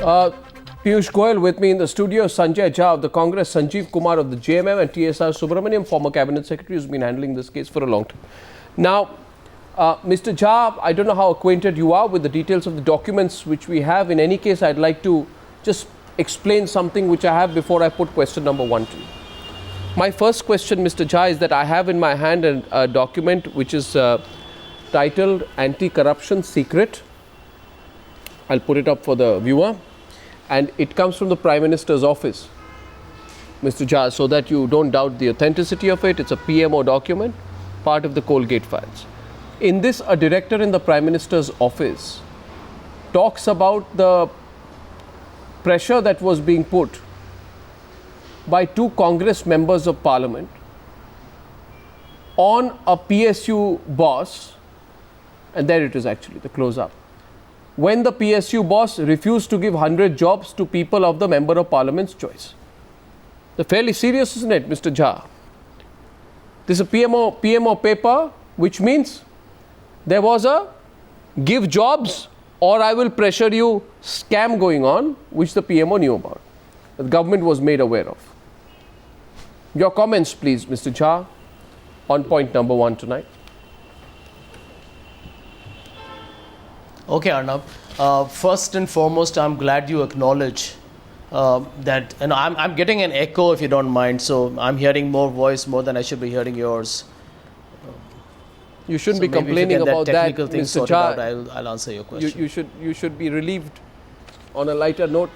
Piyush Goyal with me in the studio, Sanjay Jha of the Congress, Sanjeev Kumar of the JMM and TSR Subramaniam, former Cabinet Secretary, who's been handling this case for a long time. Now, Mr. Jha, I don't know how acquainted you are with the details of the documents which we have. In any case, I'd like to just explain something which I have before I put question number 1 to you. My first question, Mr. Jha, is that I have in my hand a document which is titled Anti-Corruption Secret. I'll put it up for the viewer. And it comes from the Prime Minister's office, Mr. Jha, so that you don't doubt the authenticity of it. It's a PMO document, part of the Coalgate files. In this, a director in the Prime Minister's office talks about the pressure that was being put by 2 Congress members of Parliament on a PSU boss, and there it is actually, the close-up, when the PSU boss refused to give 100 jobs to people of the Member of Parliament's choice. They're fairly serious, isn't it, Mr. Jha? This is a PMO paper, which means there was a give jobs or I will pressure you scam going on, which the PMO knew about. The government was made aware of. Your comments, please, Mr. Jha, on point number 1 tonight. Okay, Arnab. First and foremost, I'm glad you acknowledge that, and I'm getting an echo if you don't mind, so I'm hearing more than I should be hearing yours. You shouldn't be complaining about that, Mr. Jha. I'll answer your question. You should be relieved on a lighter note.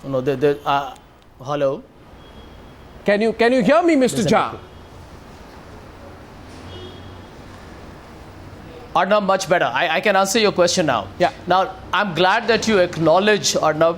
No, hello? Can you hear me, Mr. Jha? Arnab, much better. I can answer your question now. Yeah. Now, I'm glad that you acknowledge, Arnab,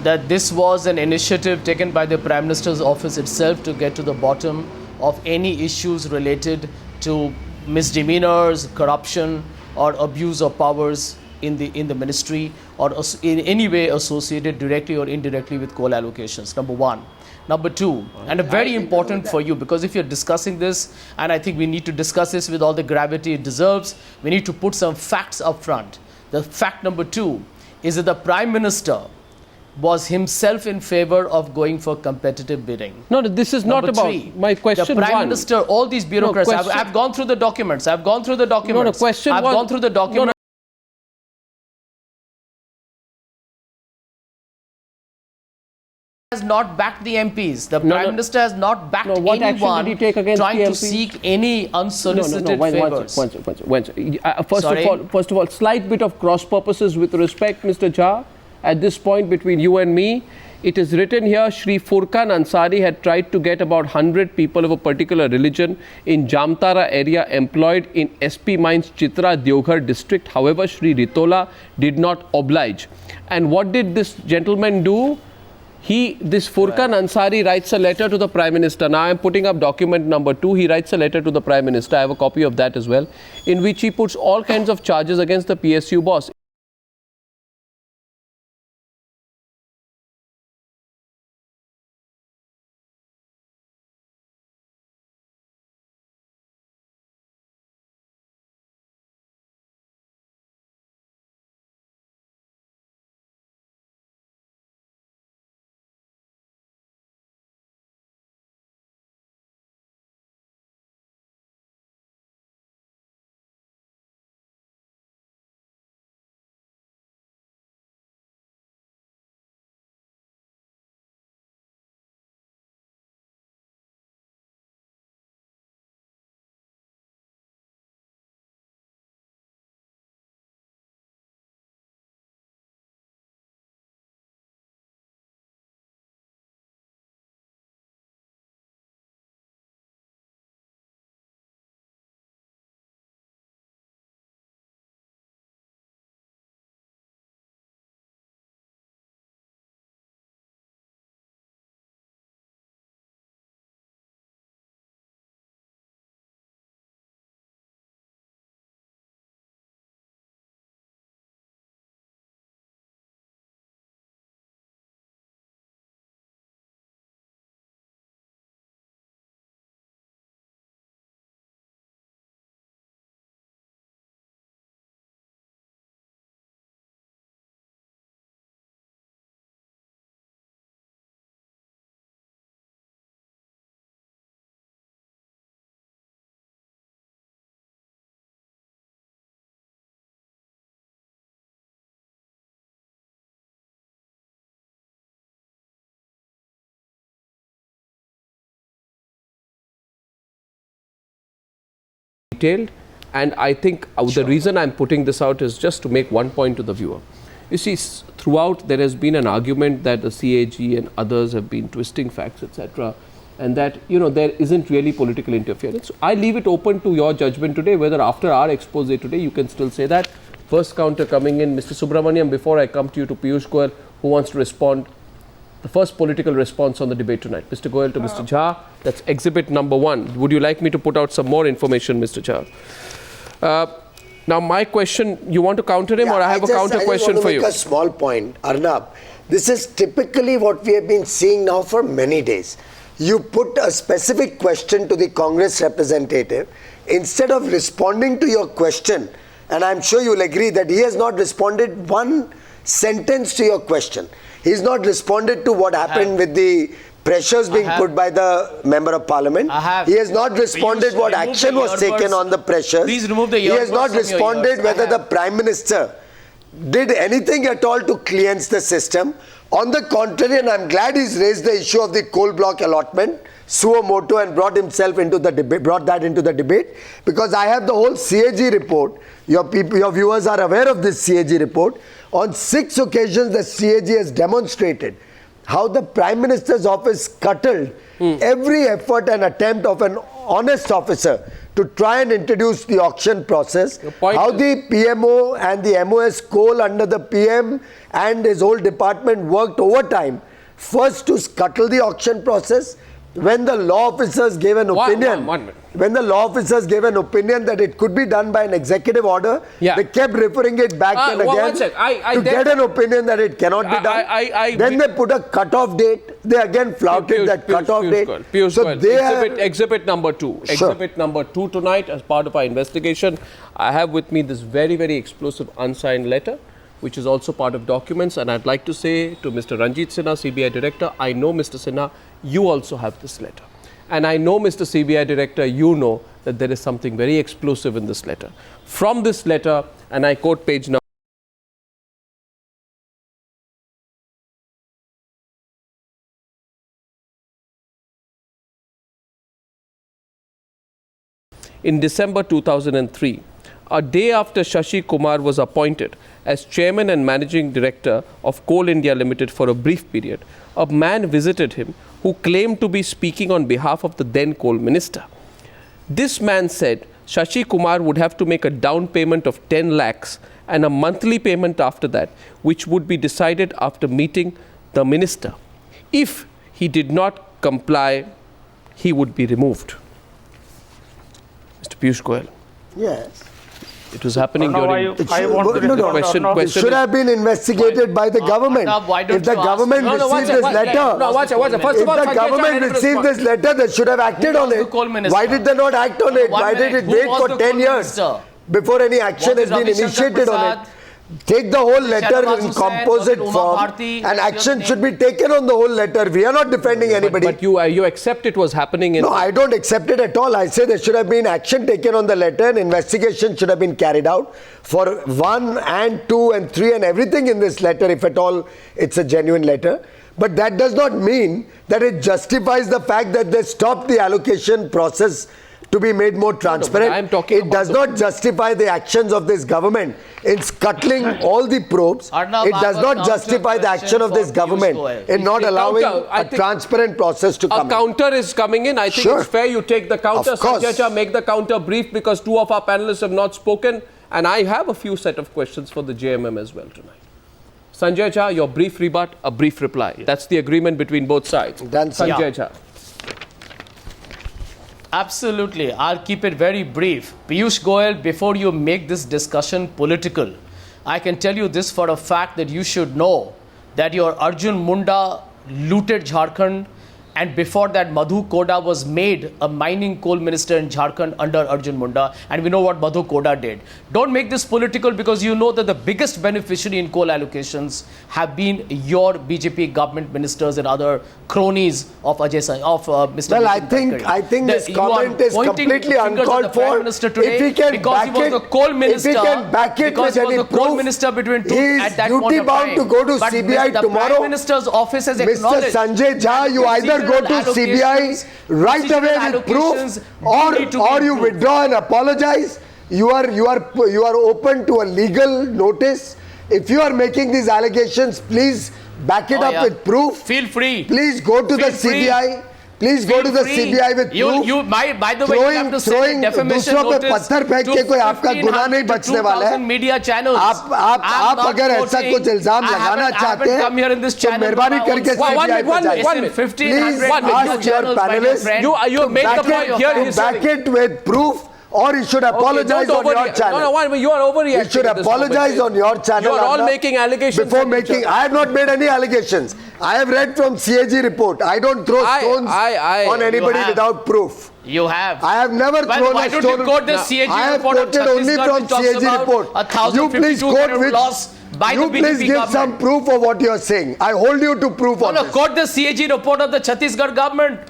that this was an initiative taken by the Prime Minister's office itself to get to the bottom of any issues related to misdemeanors, corruption, or abuse of powers in the ministry, or in any way associated directly or indirectly with coal allocations, number 1. Number 2, and very important for you, because if you're discussing this, and I think we need to discuss this with all the gravity it deserves, we need to put some facts up front. The fact number 2 is that the Prime Minister was himself in favor of going for competitive bidding. No, this is not about my question. The Prime Minister, all these bureaucrats, I've gone through the documents. I've gone through the documents. I've gone through the documents. Has not backed the MPs. The Prime Minister has not backed anyone trying to seek any unsolicited favors. First of all, slight bit of cross purposes with respect, Mr. Jha. At this point between you and me, it is written here, Shri Fukran Ansari had tried to get about 100 people of a particular religion in Jamtara area employed in SP Mines Chitra, Deogarh District. However, Shri Ritolia did not oblige. And what did this gentleman do? This Fukran Ansari writes a letter to the Prime Minister. Now I am putting up document number 2. He writes a letter to the Prime Minister. I have a copy of that as well, in which he puts all kinds of charges against the PSU boss. detailed, and I think the reason I'm putting this out is just to make one point to the viewer. You see, throughout there has been an argument that the CAG and others have been twisting facts, etc., and that, you know, there isn't really political interference. So I leave it open to your judgment today, whether after our expose today you can still say that. First counter coming in, Mr. Subramaniam, before I come to you, to Piyush Goyal, who wants to respond. The first political response on the debate tonight. Mr. Goyal to Mr. Jha, that's exhibit number 1. Would you like me to put out some more information, Mr. Jha? Now, my question, you want to counter him, or I have a counter question for you? I just want to make a small point, Arnab. This is typically what we have been seeing now for many days. You put a specific question to the Congress representative, instead of responding to your question, and I'm sure you'll agree that he has not responded one sentence to your question. He's not responded to what happened with the pressures being put by the Member of Parliament. He has not responded what action was taken on the pressures. Please remove the He has not responded whether the Prime Minister did anything at all to cleanse the system. On the contrary, and I'm glad he's raised the issue of the coal block allotment suo moto and brought that into the debate, because I have the whole CAG report. Your viewers are aware of this CAG report. On 6 occasions, the CAG has demonstrated how the Prime Minister's office scuttled every effort and attempt of an honest officer to try and introduce the auction process. How the PMO and the MOS coal under the PM and his whole department worked overtime, first to scuttle the auction process. When the law officers gave an opinion, when the law officers gave an opinion that it could be done by an executive order, they kept referring it back and again to get an opinion that it cannot be done. Then they put a cut-off date. They again flouted that cut-off date. So exhibit number 2. Exhibit number 2 tonight, as part of our investigation. I have with me this very, very explosive unsigned letter, which is also part of documents. And I'd like to say to Mr. Ranjit Sinha, CBI Director, I know, Mr. Sinha, you also have this letter. And I know, Mr. CBI Director, you know that there is something very explosive in this letter. From this letter, and I quote page number. In December 2003, a day after Shashi Kumar was appointed as Chairman and Managing Director of Coal India Ltd for a brief period, a man visited him who claimed to be speaking on behalf of the then Coal Minister. This man said Shashi Kumar would have to make a down payment of 10 lakhs and a monthly payment after that, which would be decided after meeting the Minister. If he did not comply, he would be removed. Mr. Piyush Goyal. Yes. It was happening during the question. It should have been investigated by the government. If the government received this letter, if the government received this letter, they should have acted on it. Why did they not act on it? Why did it wait for 10 years before any action has been initiated on it? Take the whole letter in composite form, and action should be taken on the whole letter. We are not defending anybody. But you accept it was happening in... No, I don't accept it at all. I say there should have been action taken on the letter, and investigation should have been carried out for 1 and 2 and 3 and everything in this letter, if at all it's a genuine letter. But that does not mean that it justifies the fact that they stopped the allocation process to be made more transparent. It does not justify the actions of this government in scuttling all the probes. It does not justify the action of this government in not allowing a transparent process to come in. A counter is coming in. I think it's fair you take the counter. Sanjay Jha, make the counter brief, because 2 of our panelists have not spoken. And I have a few set of questions for the JMM as well tonight. Sanjay Jha, your brief rebut, a brief reply. That's the agreement between both sides. Done, Sanjay Jha. Absolutely. I'll keep it very brief. Piyush Goyal, before you make this discussion political, I can tell you this for a fact, that you should know that your Arjun Munda looted Jharkhand, and before that Madhu Koda was made a mining coal minister in Jharkhand under Arjun Munda, and we know what Madhu Koda did. Don't make this political, because you know that the biggest beneficiary in coal allocations have been your BJP government ministers and other cronies of Mr. Well, I think this comment is completely uncalled for. If he can back it, if he can back it with any proof, he is duty bound to go to CBI tomorrow. Prime Minister's office has acknowledged. Mr. Sanjay Jha, you either go to CBI right away with proof, or you withdraw and apologize. You are open to a legal notice. If you are making these allegations, please back it up with proof. Feel free. Please go to the CBI. Please go to the CBI with proof. By the way, you have to send defamation notice to 1500 media channels. आप अगर ऐसा कुछ इल्जाम लगाना चाहते हैं तो मेहरबानी करके CBI पे जाइए. Please ask your panelists to back it with proof. Or you should apologize on your channel. No, you are overreacting. You should apologize on your channel. You are all making allegations. Before making, I have not made any allegations. I have read from CAG report. I don't throw stones on anybody without proof. You have. I have never thrown a stone. Why don't you quote the CAG I have report quoted only from CAG report. You please quote which. You please give some proof of what you are saying. I hold you to proof on this. Quote the CAG report of the Chhattisgarh government.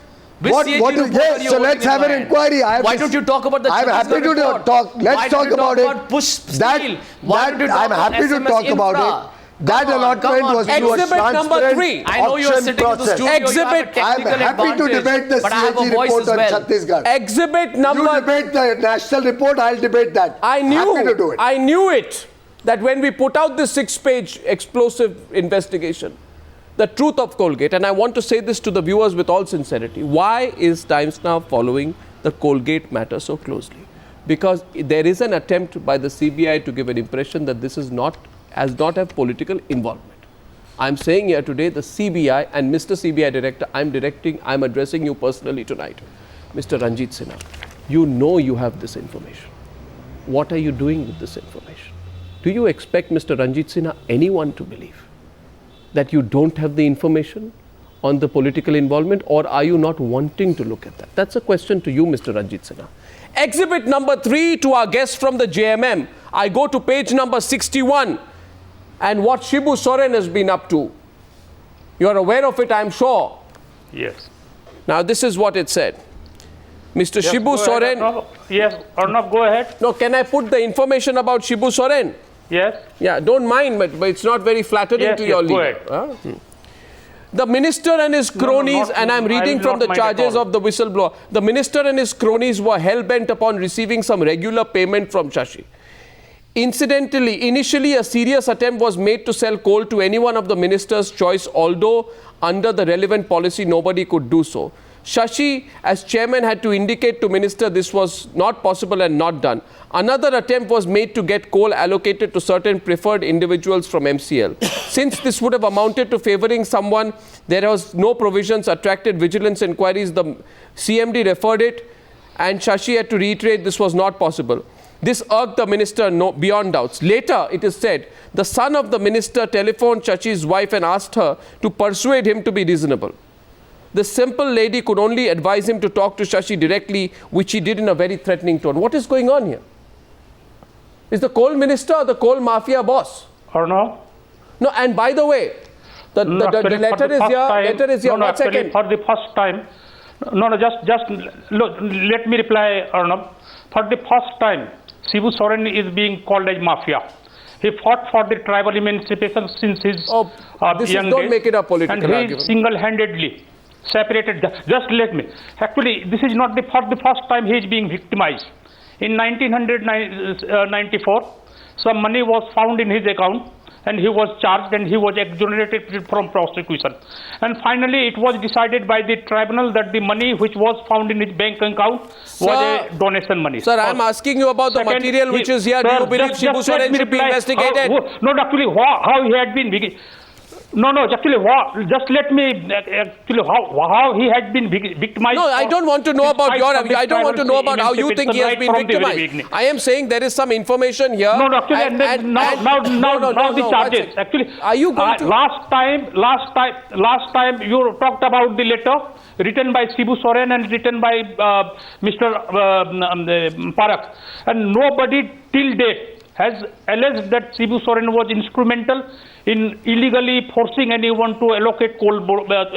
What is, yes, so let's have an inquiry. Why don't you talk about the I'm happy to talk. Let's talk about it. I'm happy to talk about it. That allotment was through a transparent I know you are sitting in the studio. I'm happy to debate the CAG report on Chhattisgarh. Exhibit number. You debate the national report, I'll debate that. Happy to do it. I knew it. That when we put out the 6-page explosive investigation, the truth of Coalgate, and I want to say this to the viewers with all sincerity. Why is Times Now following the Coalgate matter so closely? Because there is an attempt by the CBI to give an impression that this is not have political involvement. I'm saying here today the CBI and Mr. CBI Director, I'm addressing you personally tonight. Mr. Ranjit Sinha, you know you have this information. What are you doing with this information? Do you expect, Mr. Ranjit Sinha, anyone to believe that you don't have the information on the political involvement, or are you not wanting to look at that? That's a question to you, Mr. Ranjit Sinha. Exhibit number 3 to our guest from the JMM. I go to page number 61 and what Shibu Soren has been up to. You are aware of it, I'm sure. Yes. Now this is what it said. Mr. Yes, Shibu Soren. Yes, or not, go ahead. No, can I put the information about Shibu Soren? Yes. Yeah, don't mind, but it's not very flattering to your leader. The minister and his cronies, and I'm reading from the charges of the whistleblower, the minister and his cronies were hell-bent upon receiving some regular payment from Shashi. Incidentally, initially a serious attempt was made to sell coal to anyone of the minister's choice, although under the relevant policy nobody could do so. Shashi, as chairman, had to indicate to minister this was not possible and not done. Another attempt was made to get coal allocated to certain preferred individuals from MCL. Since this would have amounted to favoring someone, there was no provisions, attracted vigilance inquiries. The CMD referred it, and Shashi had to reiterate this was not possible. This irked the minister beyond doubts. Later, it is said, the son of the minister telephoned Shashi's wife and asked her to persuade him to be reasonable. The simple lady could only advise him to talk to Shashi directly, which he did in a very threatening tone. What is going on here? Is the coal minister or the coal mafia boss? Or no? No, and by the way, the letter is here. Letter is here. No, actually, for the first time, just look, let me reply, Arnab. For the first time, Shibu Soren is being called as mafia. He fought for the tribal emancipation since his young days. Don't make it a political argument. And he single-handedly separated. Just let me. Actually, this is not for the first time he is being victimized. In 1994, some money was found in his account, and he was charged and he was exonerated from prosecution. And finally, it was decided by the tribunal that the money which was found in his bank account was a donation money. Sir, I am asking you about the material which is here. Do you believe Shibu Soren should be investigated? No, actually, how he had been... No, actually, just let me actually how he had been victimized. No, I don't want to know about your. I don't want to know about how you think he has been victimized. I am saying there is some information here. No, actually, now the charges. Actually, are you going to? Last time you talked about the letter written by Shibu Soren and written by Mr. Parak, and nobody till date has alleged that Shibu Soren was instrumental in illegally forcing anyone to allocate coal blocks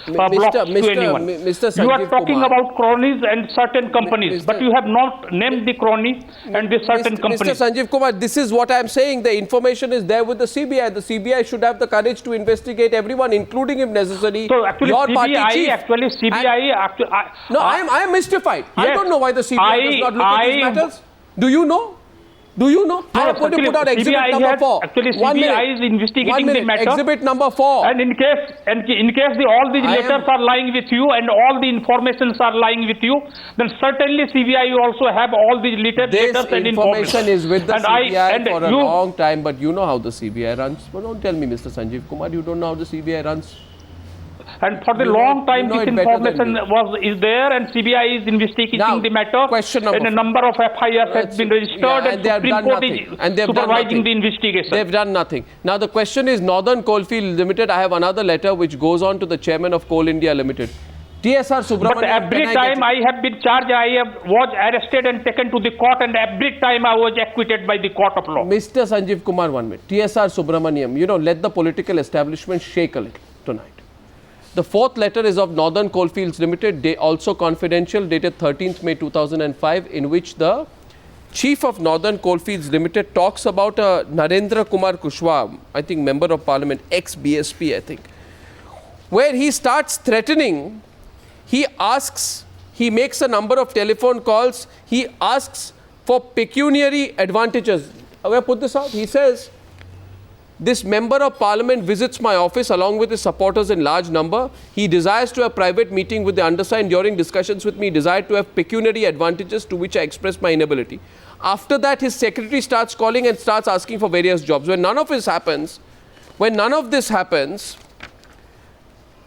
to anyone. You are talking about cronies and certain companies, but you have not named the crony and the certain companies. Mr. Sanjeev Kumar, this is what I am saying. The information is there with the CBI. The CBI should have the courage to investigate everyone, including, if necessary, so actually your CBI, party chief. I am mystified. Yes, I don't know why the CBI does not look at these matters. Do you know? Do you know? I am going to put out exhibit CBI number 4. Actually, CBI is investigating the matter. Exhibit number 4. And in case all these letters are lying with you and all the informations are lying with you, then certainly CBI you also have all these letters and information. This information is with the CBI for a long time, but you know how the CBI runs. But don't tell me, Mr. Sanjeev Kumar, you don't know how the CBI runs. And for the long time, this information is there, and CBI is investigating the matter. And a number of FIRs have been registered, and Supreme Court is supervising the investigation. They've done nothing. Now the question is, Northern Coal Field Ltd. I have another letter which goes on to the chairman of Coal India Limited. TSR Subramaniam. But every time I have been charged, was arrested and taken to the court, and every time I was acquitted by the court of law. Mr. Sanjeev Kumar, 1 minute. TSR Subramaniam, let the political establishment shake a little tonight. The 4th letter is of Northern Coal Fields Limited, also confidential, dated 13th May 2005, in which the chief of Northern Coal Fields Limited talks about Narendra Kumar Kushwaha, I think member of parliament, ex-BSP, I think, where he starts threatening. He makes a number of telephone calls. He asks for pecuniary advantages. I'm going to put this out. He says, this member of parliament visits my office along with his supporters in large number. He desires to have private meeting with the undersigned. During discussions with me, he desired to have pecuniary advantages, to which I expressed my inability. After that, his secretary starts calling and starts asking for various jobs. When none of this happens,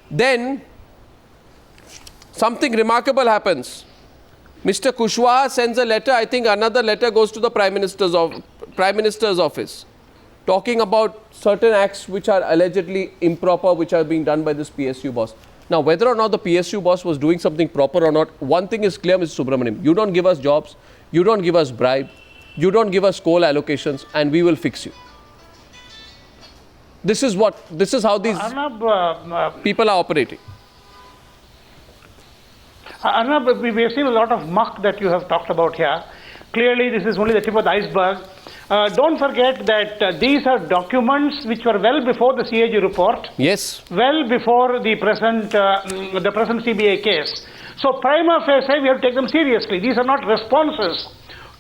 then something remarkable happens. Mr. Kushwaha sends a letter. I think another letter goes to the Prime Minister's office, talking about certain acts which are allegedly improper, which are being done by this PSU boss. Now, whether or not the PSU boss was doing something proper or not, one thing is clear, Mr. Subramaniam. You don't give us jobs, you don't give us bribe, you don't give us coal allocations, and we will fix you. This is how these people are operating. Arnab, we have seen a lot of muck that you have talked about here. Clearly, this is only the tip of the iceberg. Don't forget that these are documents which were well before the CAG report. Yes. Well before the present CBI case. So prima facie, we have to take them seriously. These are not responses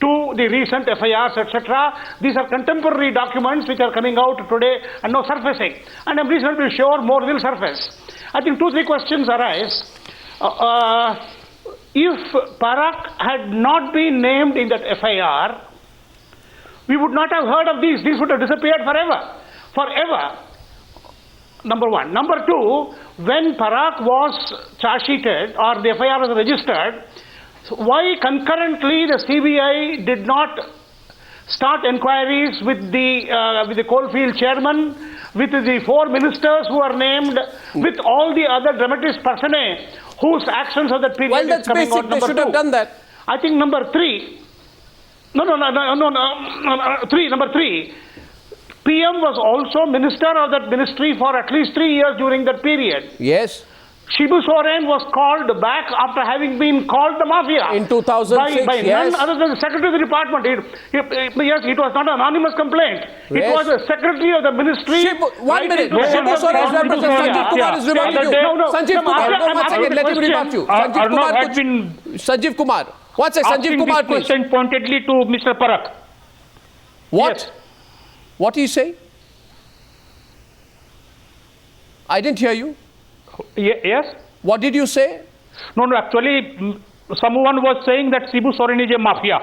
to the recent FIRs, etc. These are contemporary documents which are coming out today and now surfacing. And I'm reasonably sure more will surface. I think 2-3 questions arise. If Parak had not been named in that FIR, we would not have heard of these. These would have disappeared forever. Forever. Number one. Number two, when Parak was charge sheeted or the FIR was registered, why concurrently the CBI did not start inquiries with the coalfield chairman, with the 4 ministers who are named, with all the other dramatis personae whose actions of that period is coming out? They should have done that. I think number 3. Number 3. PM was also minister of that ministry for at least 3 years during that period. Yes. Shibu Soren was called back after having been called the mafia. In 2006, by none other than the secretary of the department. Yes, it was not an anonymous complaint. Yes. It was the secretary of the ministry. One minute. Sanjeev Kumar is reminding you. Sanjeev Kumar, one second, let him rebut you. Sanjeev Kumar. One second, Sanjeev Kumar, please. Question pointedly to Mr. Parak. What? Yes. What do you say? I didn't hear you. Yes. What did you say? No, actually, someone was saying that Shibu Soren is a mafia,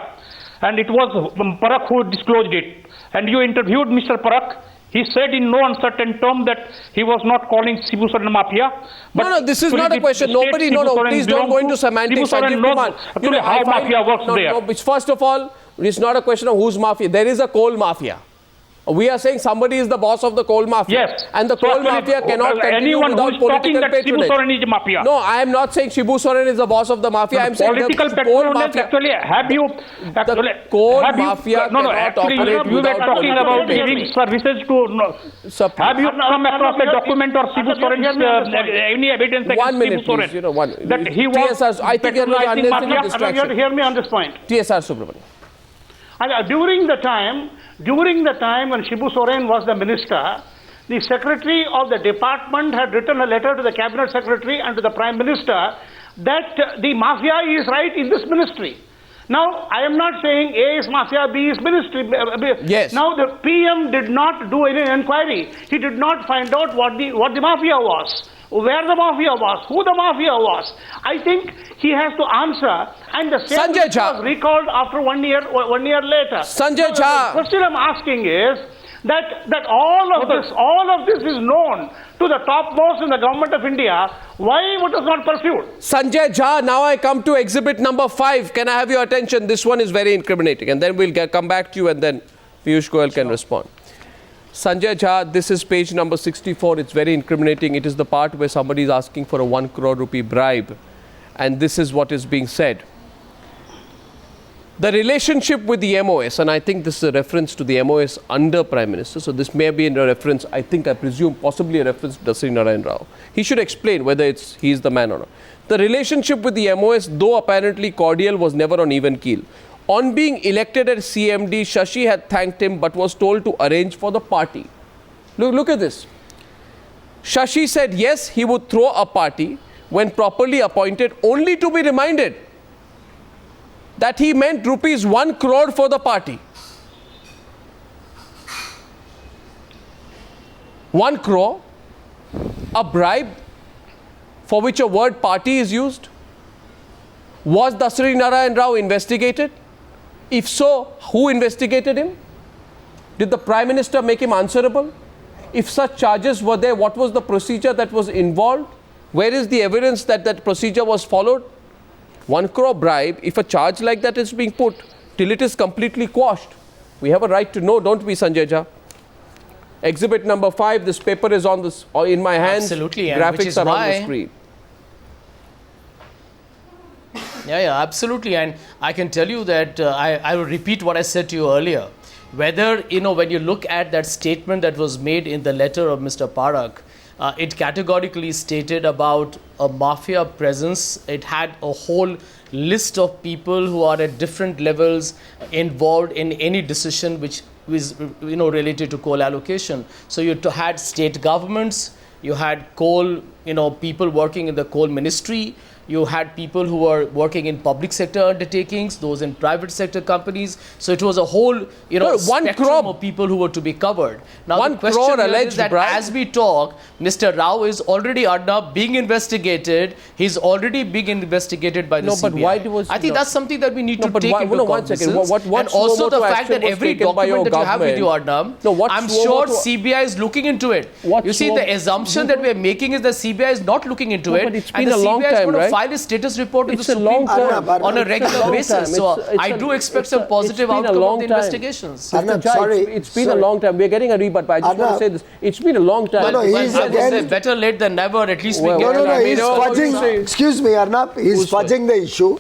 and it was Parak who disclosed it. And you interviewed Mr. Parak. He said in no uncertain term that he was not calling Shibu Soren mafia. But no, this is not a question. Nobody, please don't go into semantics. Sanjeev Kumar, actually how mafia works there. First of all, it's not a question of who's mafia. There is a coal mafia. We are saying somebody is the boss of the coal mafia. Yes. And the So coal actually, mafia cannot continue anyone without who is talking political that Shibu patronage. Soren is a mafia. No, I am not saying Shibu Soren is the boss of the mafia. I am saying political the coal patronage, mafia. actually, have you... Actually, The coal have you, mafia no, cannot actually, operate you were without talking political about patronage. giving services to... Sir, Have you come across a document or Shibu Soren's any evidence against 1 minute, Shibu Soren? please. You know, one. That he was TSR, I think there was patronizing unnecessary mafia? distraction. You have to hear me on this point. TSR Subramaniam. And during the time when Shibu Soren was the minister, the secretary of the department had written a letter to the cabinet secretary and to the prime minister that the mafia is right in this ministry. Now, I am not saying A is mafia, B is ministry. Yes. Now, the PM did not do any inquiry. He did not find out what the mafia was, where the mafia was, who the mafia was. I think he has to answer, and the same Sanjay Jha. was recalled after 1 year later. Sanjay So Jha. the question I'm asking is that all of this is known to the topmost in the government of India. Why it was not pursued? Sanjay Jha, now I come to exhibit number 5. Can I have your attention? This one is very incriminating. And then we'll come back to you and then Piyush Goyal can respond. Sanjay Jha, this is page number 64. It's very incriminating. It is the part where somebody is asking for a 1 crore rupee bribe. And this is what is being said. The relationship with the MOS, and I think this is a reference to the MOS under Prime Minister. So this may be a reference, I presume, possibly a reference to Dasri Narayan Rao. He should explain whether he is the man or not. The relationship with the MOS, though apparently cordial, was never on even keel. On being elected as CMD, Shashi had thanked him but was told to arrange for the party. Look at this. Shashi said yes, he would throw a party when properly appointed, only to be reminded that he meant rupees 1 crore for the party. 1 crore, a bribe for which a word party is used. Was Dasri Narayan Rao investigated? If so, who investigated him? Did the Prime Minister make him answerable? If such charges were there, what was the procedure that was involved? Where is the evidence that that procedure was followed? 1 crore bribe, if a charge like that is being put, till it is completely quashed. We have a right to know, don't we, Sanjay Jha? Exhibit number 5, this paper is on this, or in my hands. Absolutely, and which graphics is are on why the screen. Yeah, absolutely. And I can tell you that I will repeat what I said to you earlier. Whether, when you look at that statement that was made in the letter of Mr. Parak, it categorically stated about a mafia presence. It had a whole list of people who are at different levels involved in any decision which is related to coal allocation. So you had state governments, you had coal, people working in the coal ministry, you had people who were working in public sector undertakings, those in private sector companies. So it was a whole, spectrum of people who were to be covered. Now the question here is that as we talk, Mr. Rao is already being investigated. He's already being investigated by the CBI. But why was I think that's something that we need to take into cognizance. And also the fact that every document that you have with you, Arnab, I'm sure CBI is looking into it. You see, the assumption that we are making is that CBI is not looking into it. But it's been a long time, right? File a status report to the Supreme Court on a regular basis. So I do expect some positive outcome of the investigations. Sorry. It's been a long time. We're getting a rebut, but I just want to say this. It's been a long time. I would say better late than never. At least we get he's fudging. Excuse me, Arnab. He's fudging the issue.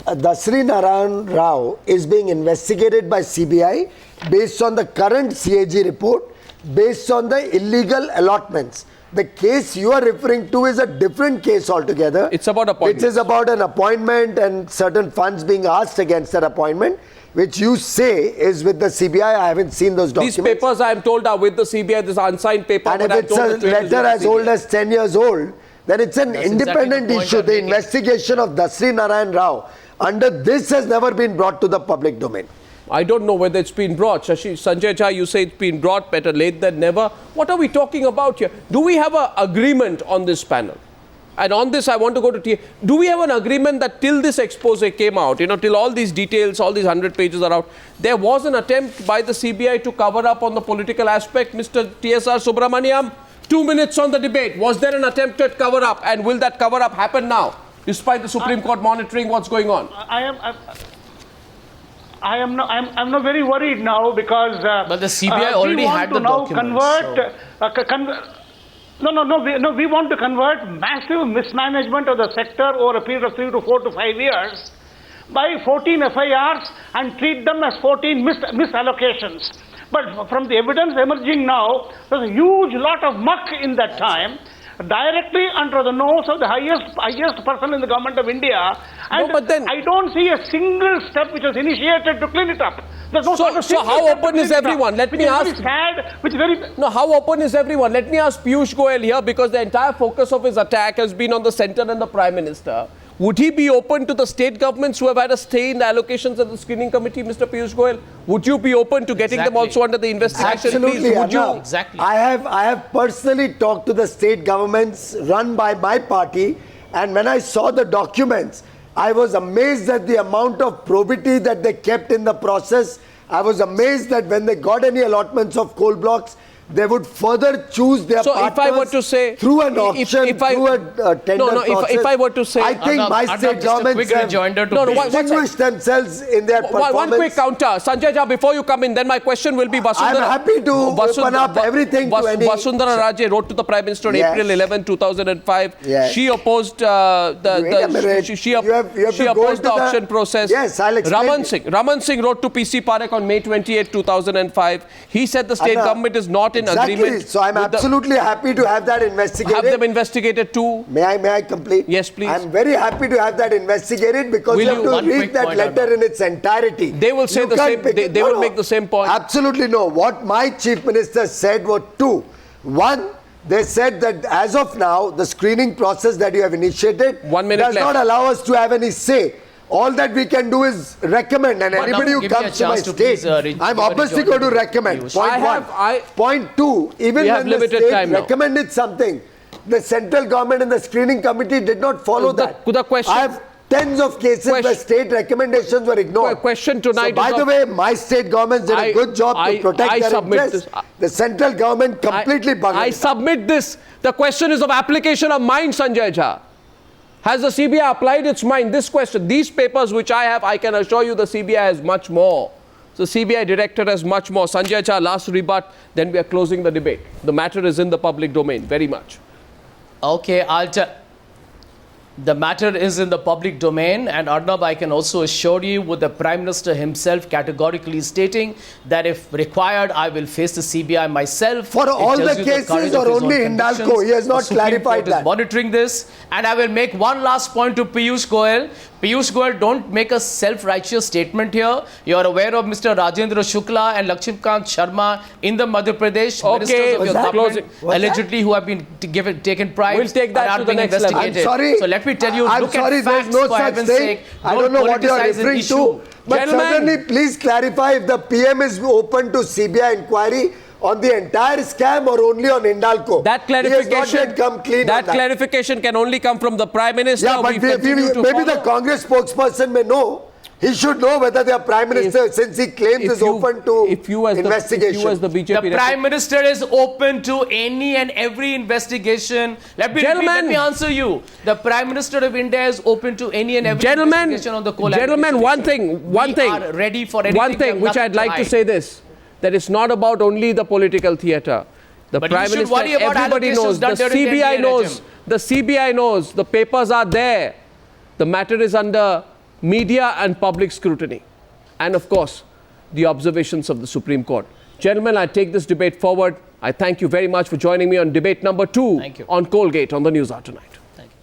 Dasri Narayan Rao is being investigated by CBI based on the current CAG report, based on the illegal allotments. The case you are referring to is a different case altogether. It's about appointment. It is about an appointment and certain funds being asked against that appointment, which you say is with the CBI. I haven't seen those documents. These papers, I am told, are with the CBI. This unsigned paper. And if it's a letter as old as 10 years old, then it's an independent issue. The investigation of Dasri Narayan Rao under this has never been brought to the public domain. I don't know whether it's been brought. Sanjay Jha, you say it's been brought, better late than never. What are we talking about here? Do we have an agreement on this panel? And on this, I want to go to do we have an agreement that till this expose came out, till all these details, all these 100 pages are out, there was an attempt by the CBI to cover up on the political aspect? Mr. TSR Subramaniam, 2 minutes on the debate. Was there an attempt at cover up? And will that cover up happen now, despite the Supreme Court monitoring what's going on? I'm not very worried now because. But the CBI already had the documents. We want to convert massive mismanagement of the sector over a period of 3 to 4 to 5 years by 14 FIRs and treat them as 14 misallocations. But from the evidence emerging now, there's a huge lot of muck in that time, directly under the nose of the highest person in the government of India. And no, but then, I don't see a single step which was initiated to clean it up. There's no so how open is everyone? Let me ask. No, how open is everyone? Let me ask Piyush Goyal here, because the entire focus of his attack has been on the centre and the Prime Minister. Would he be open to the state governments who have had a stay in the allocations of the screening committee, Mr. Piyush Goyal? Would you be open to getting them also under the investigation? Absolutely, please? Would you? Exactly. I have personally talked to the state governments run by my party, and when I saw the documents, I was amazed at the amount of probity that they kept in the process. I was amazed that when they got any allotments of coal blocks, they would further choose their partners if I were to say, through an auction, through a tender process. If I were to say, I think my state governments have distinguished themselves in their performance. One quick counter. Sanjay Jha, before you come in, then my question will be Vasundhara. I'm happy to open up everything to any... Vasundhara Raje wrote to the Prime Minister on April 11, 2005. Yes. She opposed she opposed the auction process. Yes, I'll explain. Raman Singh wrote to PC Parekh on May 28, 2005. He said the state government is not in agreement. So I'm absolutely happy to have that investigated. Have them investigated too. May I complete? Yes, please. I'm very happy to have that investigated, because you have to read that letter in its entirety. They will say the same. They will make the same point. Absolutely no. What my chief minister said were two. One, they said that as of now, the screening process that you have initiated does not allow us to have any say. All that we can do is recommend, and anybody who comes to my state, I'm obviously going to recommend. Point one. Point two, even when the state recommended something, the central government and the screening committee did not follow that. I have tens of cases where state recommendations were ignored. Question tonight. So by the way, my state governments did a good job to protect their interests. The central government completely bungled. I submit this. The question is of application of mind, Sanjay Jha. Has the CBI applied its mind? This question, these papers which I have, I can assure you the CBI has much more. The CBI director has much more. Sanjay Jha, last rebut, then we are closing the debate. The matter is in the public domain, very much. Okay, the matter is in the public domain, and Arnab, I can also assure you, with the Prime Minister himself categorically stating that if required, I will face the CBI myself. For all the cases or only Hindalco? He has not clarified that. Monitoring this, and I will make one last point to Piyush Goyal. Piyush Goyal, don't make a self-righteous statement here. You are aware of Mr. Rajendra Shukla and Lakshmikant Sharma in the Madhya Pradesh ministers of your government, allegedly who have been taken bribes. We'll take that to the next level. I'm sorry. So let me tell you, I'm look sorry, at facts, there's no for such heaven's thing. sake. I don't know what you are referring to. But certainly, please clarify if the PM is open to CBI inquiry on the entire scam or only on Hindalco. That clarification, he has not yet come clean that clarification can only come from the Prime Minister. Yeah, but maybe the Congress spokesperson may know. He should know whether their Prime Minister, since he claims is open to investigation. The Prime Minister is open to any and every investigation. Let me answer you. The Prime Minister of India is open to any and every investigation on the coal. Gentlemen, one thing. Are ready for anything. One thing which I'd like to say this, that it's not about only the political theatre. The Prime Minister, everybody knows, the CBI knows, the papers are there. The matter is under media and public scrutiny. And of course, the observations of the Supreme Court. Gentlemen, I take this debate forward. I thank you very much for joining me on debate number 2 on Coalgate on the Newshour Tonight.